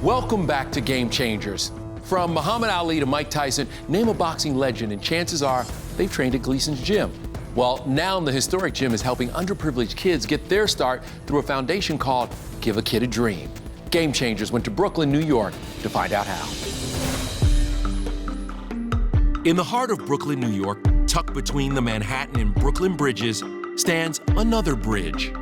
Welcome back to Game Changers. From Muhammad Ali to Mike Tyson, name a boxing legend, and chances are they've trained at Gleason's gym. Well, now the historic gym is helping underprivileged kids get their start through a foundation called Give a Kid a Dream. Game Changers went to Brooklyn, New York to find out how. In the heart of Brooklyn, New York, tucked between the Manhattan and Brooklyn bridges, stands another bridge.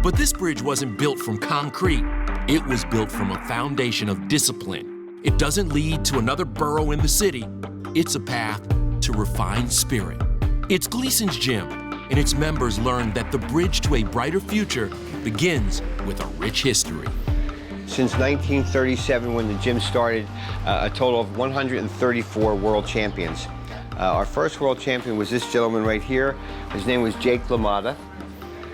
But this bridge wasn't built from concrete. It was built from a foundation of discipline. It doesn't lead to another borough in the city. It's a path to refined spirit. It's Gleason's gym, and its members learn that the bridge to a brighter future begins with a rich history. Since 1937, when the gym started, a total of 134 world champions. Our first world champion was this gentleman right here. His name was Jake LaMotta.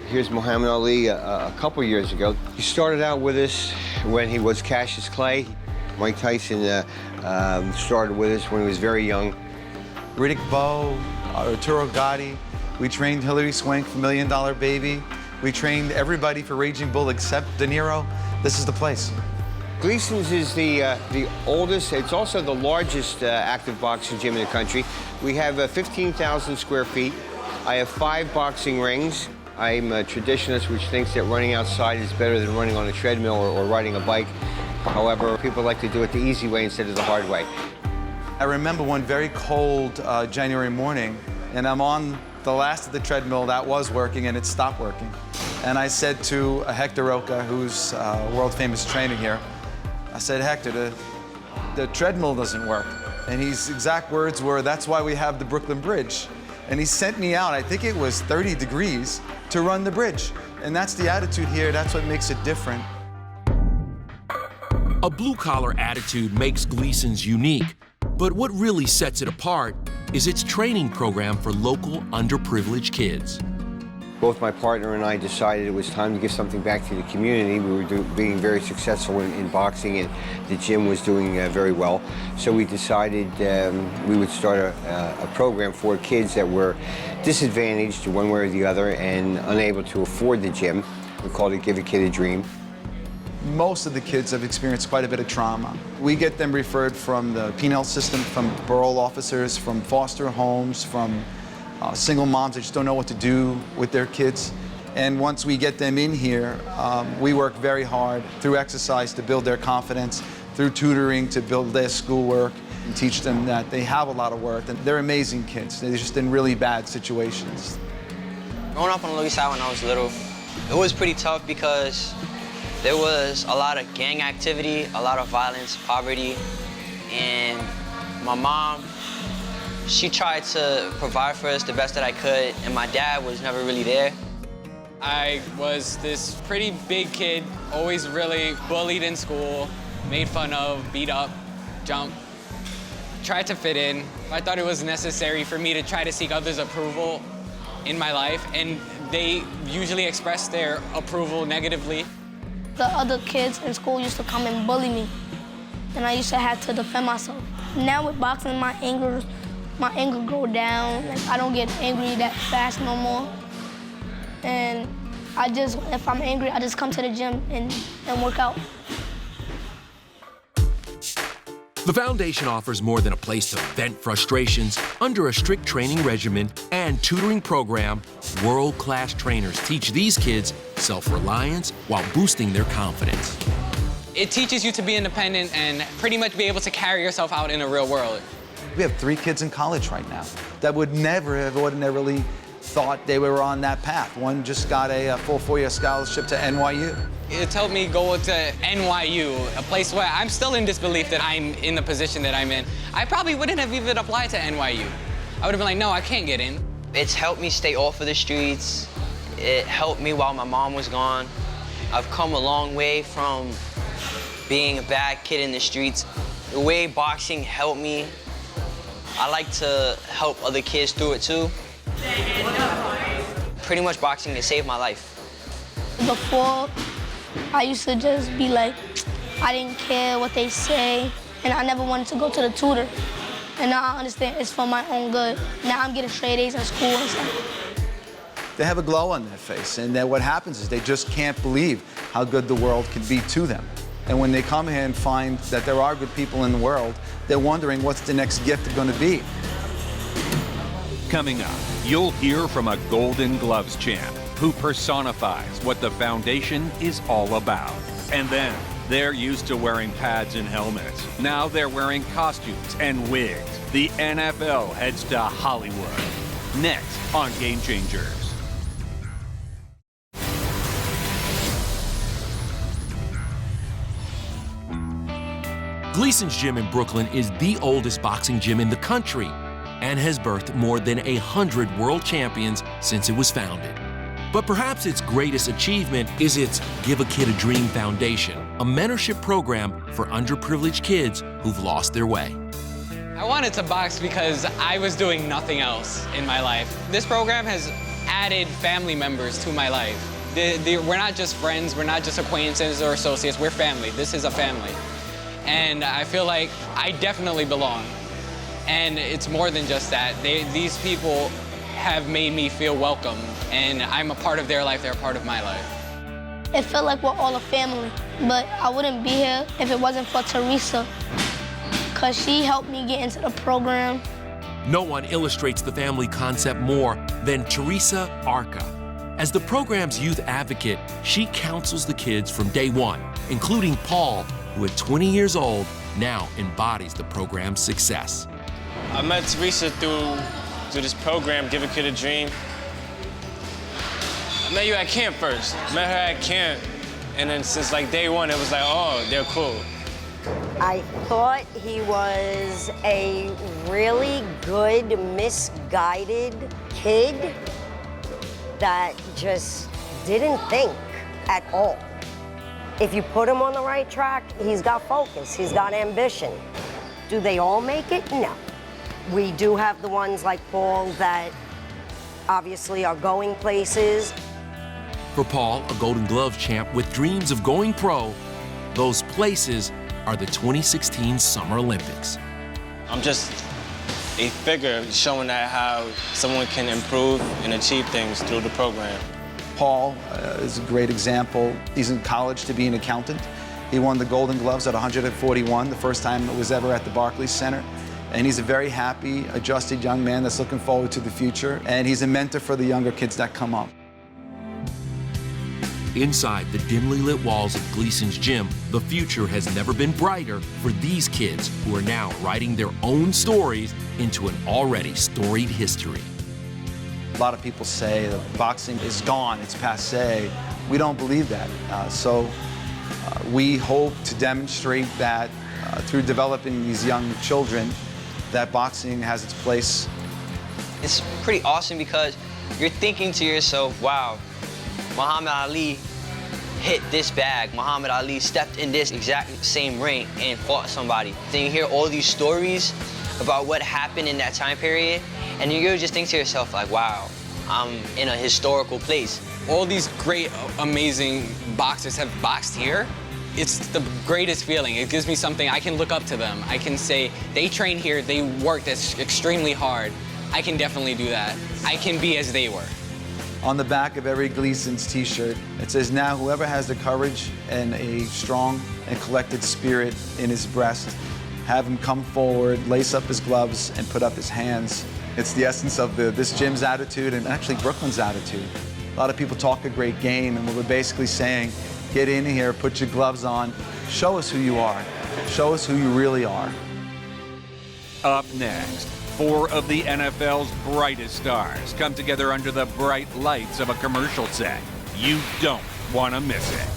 Here's Muhammad Ali a couple years ago. He started out with us when he was Cassius Clay. Mike Tyson started with us when he was very young. Riddick Bowe, Arturo Gatti. We trained Hilary Swank for $1 Million Baby. We trained everybody for Raging Bull except De Niro. This is the place. Gleason's is the oldest, it's also the largest active boxing gym in the country. We have 15,000 square feet. I have 5 boxing rings. I'm a traditionalist which thinks that running outside is better than running on a treadmill or riding a bike. However, people like to do it the easy way instead of the hard way. I remember one very cold January morning, and I'm on the last of the treadmill that was working, and it stopped working. And I said to Hector Roca, who's a world-famous trainer here, I said, Hector, the treadmill doesn't work. And his exact words were, that's why we have the Brooklyn Bridge. And he sent me out, I think it was 30 degrees, to run the bridge. And that's the attitude here, that's what makes it different. A blue-collar attitude makes Gleason's unique, but what really sets it apart is its training program for local underprivileged kids. Both my partner and I decided it was time to give something back to the community. We were being very successful in boxing, and the gym was doing very well. So we decided we would start a program for kids that were disadvantaged one way or the other and unable to afford the gym. We called it Give a Kid a Dream. Most of the kids have experienced quite a bit of trauma. We get them referred from the penal system, from parole officers, from foster homes, from single moms that just don't know what to do with their kids. And once we get them in here, we work very hard through exercise to build their confidence, through tutoring to build their schoolwork, and teach them that they have a lot of worth. And they're amazing kids. They're just in really bad situations. Growing up on the Lower East Side when I was little, it was pretty tough because there was a lot of gang activity, a lot of violence, poverty, and my mom, she tried to provide for us the best that I could, and my dad was never really there. I was this pretty big kid, always really bullied in school, made fun of, beat up, jumped, tried to fit in. I thought it was necessary for me to try to seek others' approval in my life, and they usually expressed their approval negatively. The other kids in school used to come and bully me, and I used to have to defend myself. Now with boxing, my anger go down. Like, I don't get angry that fast no more. And if I'm angry, I just come to the gym and work out. The foundation offers more than a place to vent frustrations. Under a strict training regimen and tutoring program, world-class trainers teach these kids self-reliance while boosting their confidence. It teaches you to be independent and pretty much be able to carry yourself out in the real world. We have 3 kids in college right now that would never have ordinarily thought they were on that path. One just got a full 4-year scholarship to NYU. It's helped me go to NYU, a place where I'm still in disbelief that I'm in the position that I'm in. I probably wouldn't have even applied to NYU. I would have been like, no, I can't get in. It's helped me stay off of the streets. It helped me while my mom was gone. I've come a long way from being a bad kid in the streets. The way boxing helped me, I like to help other kids through it too. Pretty much boxing has saved my life. Before, I used to just be like, I didn't care what they say, and I never wanted to go to the tutor. And now I understand it's for my own good. Now I'm getting straight A's in school and stuff. They have a glow on their face, and then what happens is they just can't believe how good the world can be to them. And when they come here and find that there are good people in the world, they're wondering what's the next gift going to be. Coming up, you'll hear from a Golden Gloves champ who personifies what the foundation is all about. And then, they're used to wearing pads and helmets. Now they're wearing costumes and wigs. The NFL heads to Hollywood. Next on Game Changers. Gleason's Gym in Brooklyn is the oldest boxing gym in the country and has birthed more than 100 world champions since it was founded. But perhaps its greatest achievement is its Give a Kid a Dream Foundation, a mentorship program for underprivileged kids who've lost their way. I wanted to box because I was doing nothing else in my life. This program has added family members to my life. We're not just friends, we're not just acquaintances or associates, we're family. This is a family. And I feel like I definitely belong. And it's more than just that. These people have made me feel welcome, and I'm a part of their life, they're a part of my life. It felt like we're all a family, but I wouldn't be here if it wasn't for Teresa, because she helped me get into the program. No one illustrates the family concept more than Teresa Arca. As the program's youth advocate, she counsels the kids from day one, including Paul, who at 20 years old now embodies the program's success. I met Teresa through this program, Give a Kid a Dream. I met you at camp first. Met her at camp, and then since like day one, it was like, oh, they're cool. I thought he was a really good, misguided kid that just didn't think at all. If you put him on the right track, he's got focus, he's got ambition. Do they all make it? No. We do have the ones like Paul that obviously are going places. For Paul, a Golden Glove champ with dreams of going pro, those places are the 2016 Summer Olympics. I'm just a figure showing that how someone can improve and achieve things through the program. Paul is a great example. He's in college to be an accountant. He won the Golden Gloves at 141, the first time it was ever at the Barclays Center. And he's a very happy, adjusted young man that's looking forward to the future. And he's a mentor for the younger kids that come up. Inside the dimly lit walls of Gleason's Gym, the future has never been brighter for these kids who are now writing their own stories into an already storied history. A lot of people say that boxing is gone, it's passé. We don't believe that. We hope to demonstrate that through developing these young children, that boxing has its place. It's pretty awesome because you're thinking to yourself, wow, Muhammad Ali hit this bag. Muhammad Ali stepped in this exact same ring and fought somebody. Then you hear all these stories about what happened in that time period, and you just think to yourself like, wow, I'm in a historical place. All these great, amazing boxers have boxed here. It's the greatest feeling. It gives me something, I can look up to them. I can say, they train here, they worked extremely hard. I can definitely do that. I can be as they were. On the back of every Gleason's t-shirt, it says, now whoever has the courage and a strong and collected spirit in his breast, have him come forward, lace up his gloves, and put up his hands. It's the essence of this gym's attitude and actually Brooklyn's attitude. A lot of people talk a great game, and what we're basically saying, get in here, put your gloves on, show us who you are. Show us who you really are. Up next, 4 of the NFL's brightest stars come together under the bright lights of a commercial set. You don't want to miss it.